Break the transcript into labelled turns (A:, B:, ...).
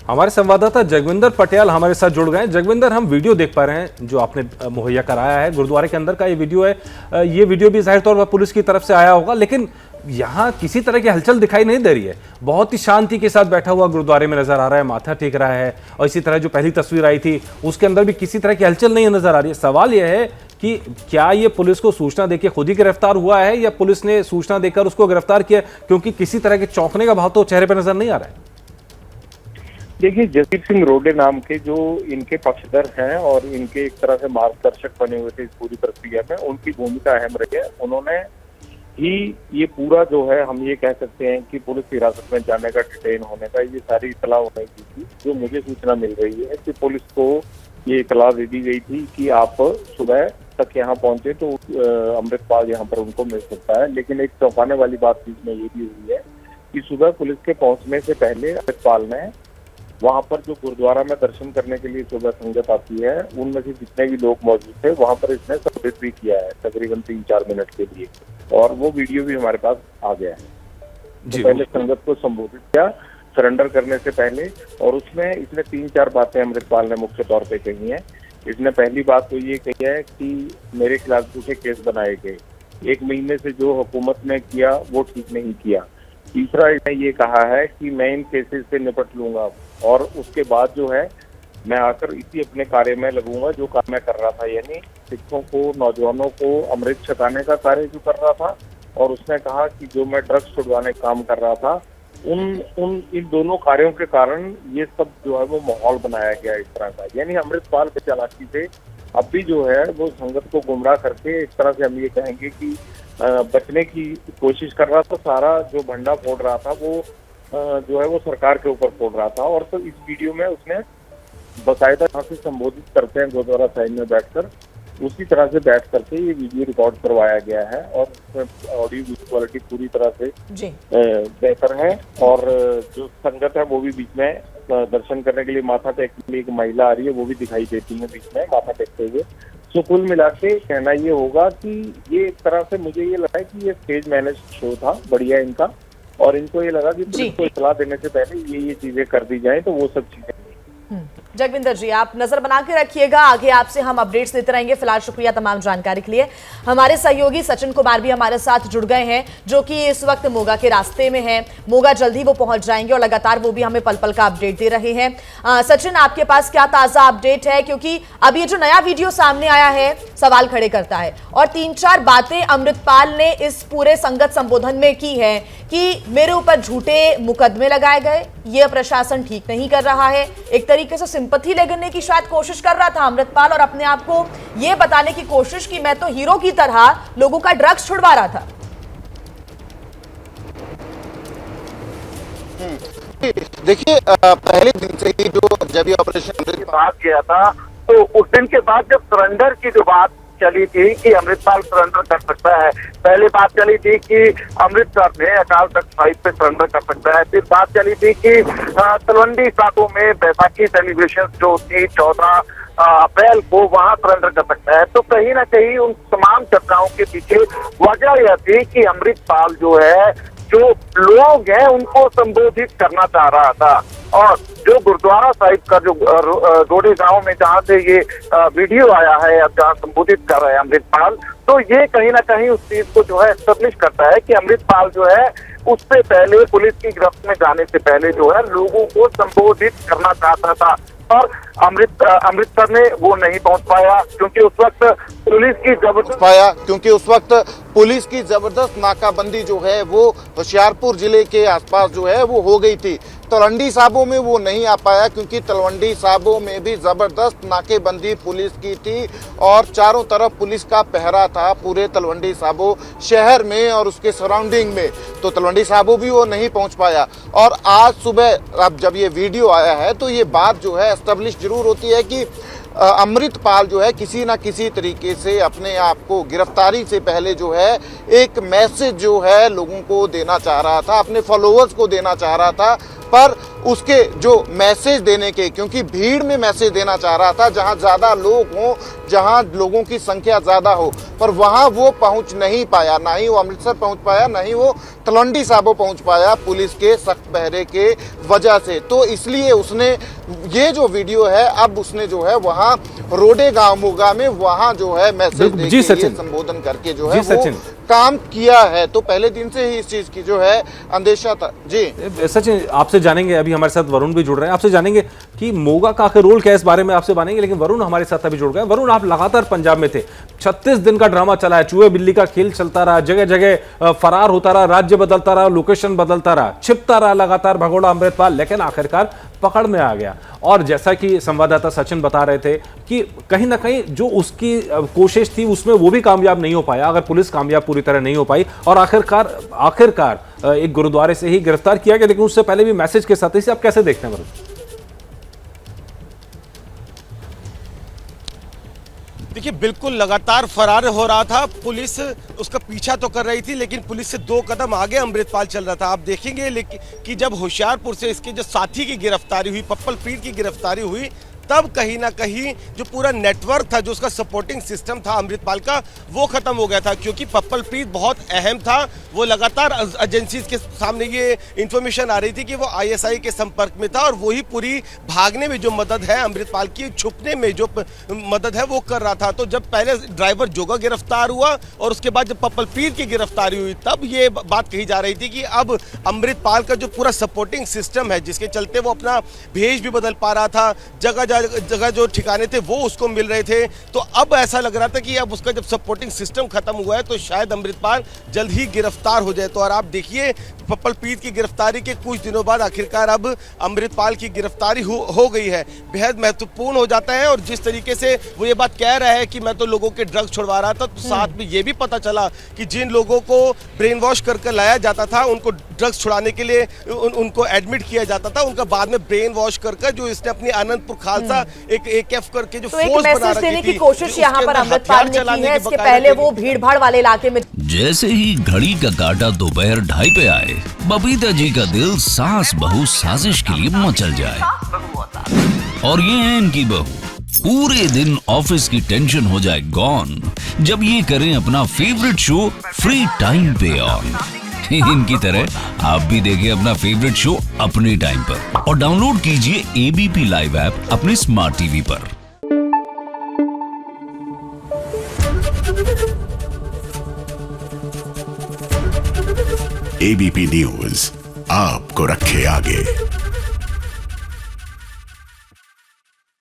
A: हमारे संवाददाता जगविंदर पटियाल हमारे साथ जुड़ गए हैं। जगविंदर, हम वीडियो देख पा रहे हैं जो आपने मुहैया कराया है, गुरुद्वारे के अंदर का ये वीडियो है। ये वीडियो भी जाहिर तौर पर पुलिस की तरफ से आया होगा, लेकिन यहाँ किसी तरह की हलचल दिखाई नहीं दे रही है। बहुत ही शांति के साथ बैठा हुआ गुरुद्वारे में नजर आ रहा है, माथा टेक रहा है। और इसी तरह जो पहली तस्वीर आई थी उसके अंदर भी किसी तरह की हलचल नहीं नजर आ रही है। सवाल यह है कि क्या ये पुलिस को सूचना देकर खुद ही गिरफ्तार हुआ है या पुलिस ने सूचना देकर उसको गिरफ्तार किया? क्योंकि किसी तरह के चौंकने का भाव तो चेहरे पर नजर नहीं आ रहा है।
B: देखिए, जसवीर सिंह रोडे नाम के जो इनके पक्षधर हैं और इनके एक तरह से मार्गदर्शक बने हुए थे इस पूरी प्रक्रिया में, उनकी भूमिका अहम रही है। उन्होंने ही ये पूरा जो है, हम ये कह सकते हैं कि पुलिस हिरासत में जाने का, डिटेन होने का, ये सारी इतला उन्हें दी थी। जो मुझे सूचना मिल रही है कि पुलिस को ये इतला दे दी गई थी कि आप सुबह तक यहाँ पहुंचे तो अमृतपाल यहाँ पर उनको मिल सकता है। लेकिन एक चौंकाने वाली बात बीच में ये भी हुई है कि सुबह पुलिस के पहुंचने से पहले अमृतपाल ने वहां पर जो गुरुद्वारा में दर्शन करने के लिए सुबह संगत आती है, उनमें से जितने भी लोग मौजूद थे वहां पर इसने संबोधित भी किया है तकरीबन 3-4 मिनट के लिए, और वो वीडियो भी हमारे पास आ गया है। तो पहले संगत को संबोधित किया सरेंडर करने से पहले, और उसमें इसने 3-4 बातें अमृतपाल ने मुख्य तौर पर कही है। इसने पहली बात तो ये कही है कि मेरे खिलाफ झूठे केस बनाए गए, 1 महीने से जो हुकूमत ने किया वो ठीक नहीं किया। तीसरा, इसने ये कहा है कि मैं इन केसेस से निपट लूंगा और उसके बाद जो है मैं आकर इसी अपने कार्य में लगूंगा जो काम मैं कर रहा था, यानी सिखों को, नौजवानों को अमृत छकाने का कार्य जो कर रहा था। और उसने कहा कि जो मैं ड्रग्स छुड़वाने का काम कर रहा था, इन दोनों कार्यों के कारण ये सब जो है वो माहौल बनाया गया इस तरह का। यानी अमृतपाल के चालाकी से अब भी जो है वो संगत को गुमराह करके, इस तरह से हम ये कहेंगे कि बचने की कोशिश कर रहा था। सारा जो भंडा फोड़ रहा था वो जो है वो सरकार के ऊपर फोड़ रहा था। और तो इस वीडियो में उसने बाकायदा यहाँ से संबोधित करते हैं गुरुद्वारा साहिब में बैठकर, उसी तरह से बैठ करके ये वीडियो रिकॉर्ड करवाया गया है। और उसमें ऑडियो क्वालिटी पूरी तरह से बेहतर है। और जो संगत है वो भी बीच में दर्शन करने के लिए माथा टेकने के लिए एक महिला आ रही है, वो भी दिखाई देती है बीच में माथा टेकते हुए। तो कुल मिला के कहना ये होगा कि ये एक तरह से मुझे ये लगा कि ये स्टेज मैनेज शो था बढ़िया इनका, और इनको ये लगा कि पुलिस को इत्तला देने से पहले ये चीजें कर दी जाएं, तो वो सब चीजें।
C: जगविंदर जी, आप नजर बना के रखिएगा, आगे आपसे हम अपडेट्स देते रहेंगे। फिलहाल शुक्रिया तमाम जानकारी के लिए। हमारे सहयोगी सचिन कुमार भी हमारे साथ जुड़ गए हैं, जो कि इस वक्त मोगा के रास्ते में हैं। मोगा जल्दी वो पहुंच जाएंगे और लगातार वो भी हमें पल पल का अपडेट दे रहे हैं। सचिन, आपके पास क्या ताजा अपडेट है? क्योंकि अब ये जो नया वीडियो सामने आया है सवाल खड़े करता है, और 3-4 बातें अमृतपाल ने इस पूरे संगत संबोधन में की है कि मेरे ऊपर झूठे मुकदमे लगाए गए, ये प्रशासन ठीक नहीं कर रहा है। एक तरीके से सिंपैथी लेने की शायद कोशिश कर रहा था अमृतपाल, और अपने आप को ये बताने की कोशिश कि मैं तो हीरो की तरह लोगों का ड्रग्स छुड़वा रहा था।
D: देखिए, पहले दिन से ही जब ये ऑपरेशन
E: बात किया था, तो उस दिन के बाद जब सरेंडर की जो बात चली थी कि अमृतपाल सरेंडर कर सकता है, पहले बात चली थी कि अमृतसर में अकाल तख्त साहिब पे सरेंडर कर सकता है, फिर बात चली थी कि तलवंडी साबो में बैसाखी सेलिब्रेशन जो थी 14 अप्रैल को वहां सरेंडर कर सकता है। तो कहीं ना कहीं उन तमाम चर्चाओं के पीछे वजह यह थी कि अमृतपाल जो है, जो लोग हैं उनको संबोधित करना चाह रहा था। और जो गुरुद्वारा साहिब का जो रोडे गांव में जहाँ से ये वीडियो आया है, अब जहाँ संबोधित कर रहे हैं अमृतपाल, तो ये कहीं ना कहीं उस चीज को जो है एस्टेब्लिश करता है कि अमृतपाल जो है उससे पहले, पुलिस की गिरफ्त में जाने से पहले जो है लोगों को संबोधित करना चाहता था। और अमृतसर में वो नहीं पहुंच पाया क्योंकि उस वक्त पुलिस की जबरदस्त नाकाबंदी जो है वो होशियारपुर जिले के आसपास जो है वो हो गई थी। तलवंडी साबो में वो नहीं आ पाया क्योंकि तलवंडी साबो में भी जबरदस्त नाकेबंदी पुलिस की थी और चारों तरफ पुलिस का पहरा था पूरे तलवंडी साबो शहर में और उसके सराउंडिंग में। तो तलवंडी साबो भी वो नहीं पहुंच पाया। और आज सुबह अब जब ये वीडियो आया है तो ये बात जो है एस्टेब्लिश जरूर होती है कि अमृतपाल जो है किसी ना किसी तरीके से अपने आप को गिरफ्तारी से पहले जो है एक मैसेज जो है लोगों को देना चाह रहा था, अपने फॉलोअर्स को देना चाह रहा था, पर
D: उसके जो मैसेज देने के, क्योंकि भीड़ में मैसेज देना चाह रहा था, जहां ज़्यादा लोग हों, जहां लोगों की संख्या ज़्यादा हो, पर वहां वो पहुंच नहीं पाया। ना ही वो अमृतसर पहुंच पाया, ना ही वो तलवंडी साबो पहुंच पाया पुलिस के सख्त पहरे के वजह से। तो इसलिए उसने ये जो वीडियो है, अब उसने जो है वहां रोडे गांव मोगा में वहां जो है मैसेज देके संबोधन करके जो है वो काम किया है। तो पहले दिन से ही इस चीज की जो है अंदेशा था। जी
A: सचिन, आपसे जानेंगे, अभी हमारे साथ वरुण भी जुड़ रहे हैं, आपसे जानेंगे कि मोगा का आखिर रोल क्या है, इस बारे में आपसे जानेंगे। लेकिन वरुण हमारे साथ अभी जुड़ गए। वरुण, आप लगातार पंजाब में थे, 36 दिन का ड्रामा चला है, चूहे बिल्ली का खेल चलता रहा, जगह जगह फरार होता रहा, राज्य बदलता रहा, लोकेशन बदलता रहा, छिपता रहा लगातार भगोड़ा अमृतपाल, लेकिन आखिरकार पकड़ में आ गया। और जैसा कि संवाददाता सचिन बता रहे थे कि कहीं ना कहीं जो उसकी कोशिश थी उसमें वो भी कामयाब नहीं हो पाया, अगर पुलिस कामयाब पूरी तरह नहीं हो पाई, और आखिरकार एक गुरुद्वारे से ही गिरफ्तार किया गया। लेकिन उससे पहले भी मैसेज के साथ, इसे आप कैसे देखते हैं वरुण?
F: देखिए, बिल्कुल लगातार फरार हो रहा था, पुलिस उसका पीछा तो कर रही थी, लेकिन पुलिस से 2 कदम आगे अमृतपाल चल रहा था। आप देखेंगे कि जब होशियारपुर से इसके जो साथी की गिरफ्तारी हुई, पप्पल पीर की गिरफ्तारी हुई, तब कहीं ना कहीं जो पूरा नेटवर्क था, जो उसका सपोर्टिंग सिस्टम था अमृतपाल का, वो खत्म हो गया था। क्योंकि पप्पल पीर बहुत अहम था, वो लगातार एजेंसीज के सामने ये इंफॉर्मेशन आ रही थी कि वो आईएसआई के संपर्क में था, और वही पूरी भागने में जो मदद है अमृतपाल की, छुपने में जो मदद है वो कर रहा था। तो जब पहले ड्राइवर जोगा गिरफ्तार हुआ और उसके बाद जब पप्पल पीर की गिरफ्तारी हुई, तब ये बात कही जा रही थी कि अब अमृतपाल का जो पूरा सपोर्टिंग सिस्टम है, जिसके चलते वो अपना भेष भी बदल पा रहा था, जगह जो ठिकाने थे वो उसको मिल रहे थे, तो अब ऐसा लग रहा था कि अब उसका जब सपोर्टिंग सिस्टम खत्म हुआ है तो शायद अमृतपाल जल्द ही गिरफ्तार हो जाए। तो और आप देखिए, पप्पल पीर की गिरफ्तारी के कुछ दिनों बाद आखिरकार अब अमृतपाल की गिरफ्तारी हो गई है। बेहद महत्वपूर्ण हो जाता है, और जिस तरीके से वो ये बात कह रहा है कि मैं तो लोगों के ड्रग्स छुड़वा रहा था, तो साथ में ये भी पता चला कि जिन लोगों को ब्रेन वॉश करके लाया जाता था, उनको ड्रग्स छुड़ाने के लिए उनको एडमिट किया जाता था, उनका बाद में ब्रेन वॉश करके जो इसने अपनी अनंतपुर खालसा एक AKF करके जो
C: तो एक मैसेज देने की कोशिश यहाँ पर अमृतपाल ने की है। इसके पहले वो भीड़-भाड़ वाले इलाके में
G: जैसे ही घड़ी का काटा दोपहर 2:30 पे आए, बबीता जी का दिल सास बहू साजिश के लिए मचल जाए। और ये है इनकी बहू, पूरे दिन ऑफिस की टेंशन हो जाए गॉन जब ये करें अपना फेवरेट शो फ्री टाइम पे ऑन। इनकी तरह आप भी देखिए अपना फेवरेट शो अपने टाइम पर, और डाउनलोड कीजिए ABP लाइव ऐप अपने स्मार्ट टीवी पर।
H: ABP न्यूज आपको रखे आगे।